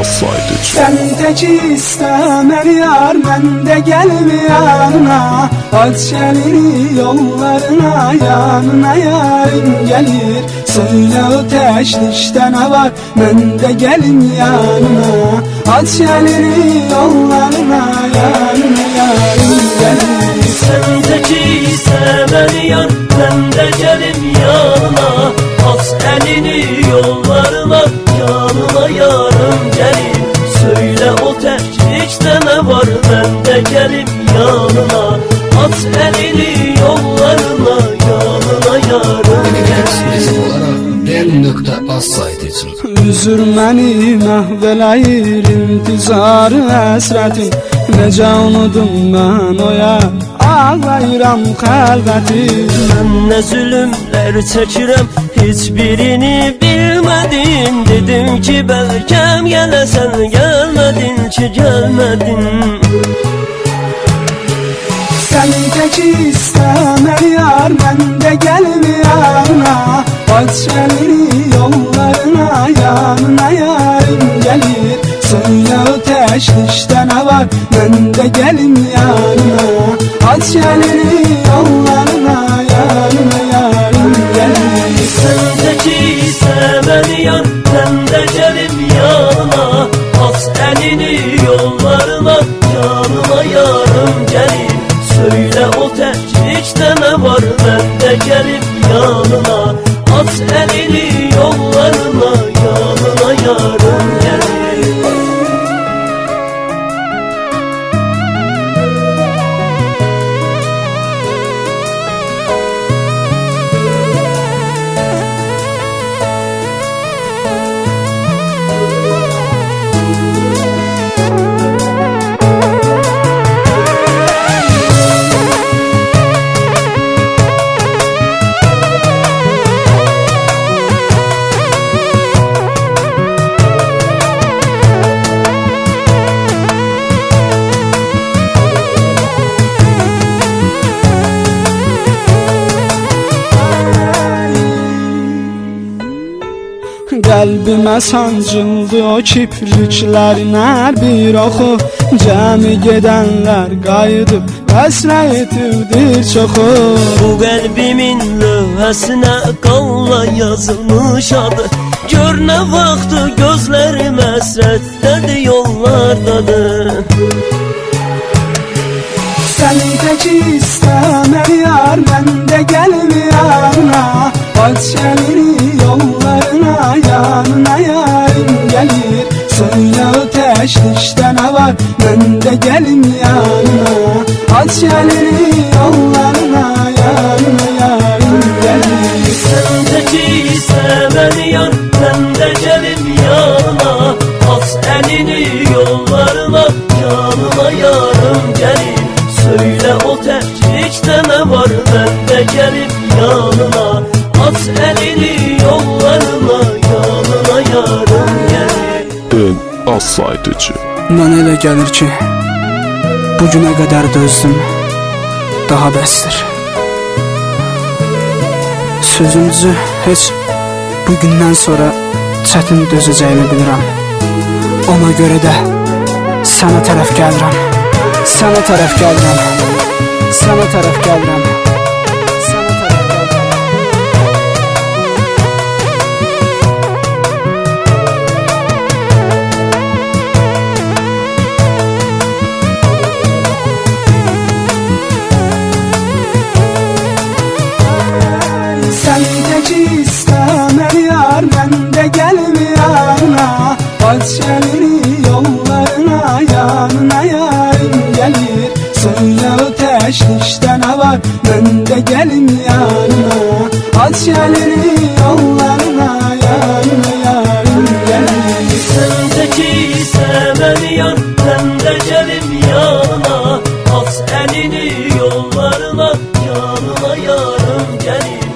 Asaydıcı. Sen tek istemer yar, ben de gelme yanına. Aç elini yollarına, yanına yarın gelir. Söyle o teşnişte ne var, ben de gelin yanına. Aç elini yollarına, yanına yarın gelir. Sen tek istemer yar, ben de gelim yanına. Aç elini yollarına, yanına yarın gelir. Söyle o teşnişte ne var, ben de gelim yanına. Aç elini yollarına, yanına yarın gelir. Asaydıcı. Üzür məni məhvələyir intizarı əsrətin. Necə unudum mən o ya, ağlayıram xəlvəti. Mən nə zülümlər çəkirəm, heç birini bilmədim. Dedim ki bəlkəm gələsən, gəlmədin ki gəlmədin. Sən tək istəmər yar, mən də gəlmə yanına. Aç elini yollarına, yanına yarın gelir. Söyle o teşnişte ne var, ben de gelim yanına. Aç elini yollarına, yanına yarın gelir. Sen tek istemen yar, ben de gelim yanına. Aç elini yollarına, yanına yarım gelir. Söyle o teşnişte ne var, ben de gelim yanına. Aç elini yollarına, yanına yarın gelir. Qəlbimə sancıldı o kipriklərin hər bir oxu. Cəmi gedənlər qayıdıb həsrət etirdir çoxu. Bu qəlbimin lövhəsinə qanla yazılmış adı. Gör nə vaxtı gözlərim həsrətdədir, yollardadır. Sən tək istəmər yar, mən də gəlmə yanına. Aç elini yollarına, yanına yarın gelir. Söyle o teşnişte ne var, ben de gelim yanına. Aç elini yollarına, yanına yarın gelir. Sen tek istemen yar, ben de gelim yanına. Aç elini yollarına, yanına yarım gelir. Söyle o teşnişte ne var, ben de gelim yanına. Aç elini yollarına, yanına yarın gelir. Asaydıcı. Mən elə gəlir ki, bugünə qədər dözdüm, daha bəsdir. Sözümüzü heç bugündən sonra çətin dözəcəyimi bilirəm. Ona görə də sənə tərəf gəlirəm, sənə tərəf gəlirəm, sənə tərəf gəlirəm. Sen tek istemer yar, ben de gelme yanına. Aç elini yollarına, yanına yarın gelir. Söyle o teşnişte ne var, ben de gelim yanına. Aç elini yollarına, yanına yarın gelir. Sen tek istemen yar, ben de gelim yanına. Aç elini yollarına, yanına yarın gelir.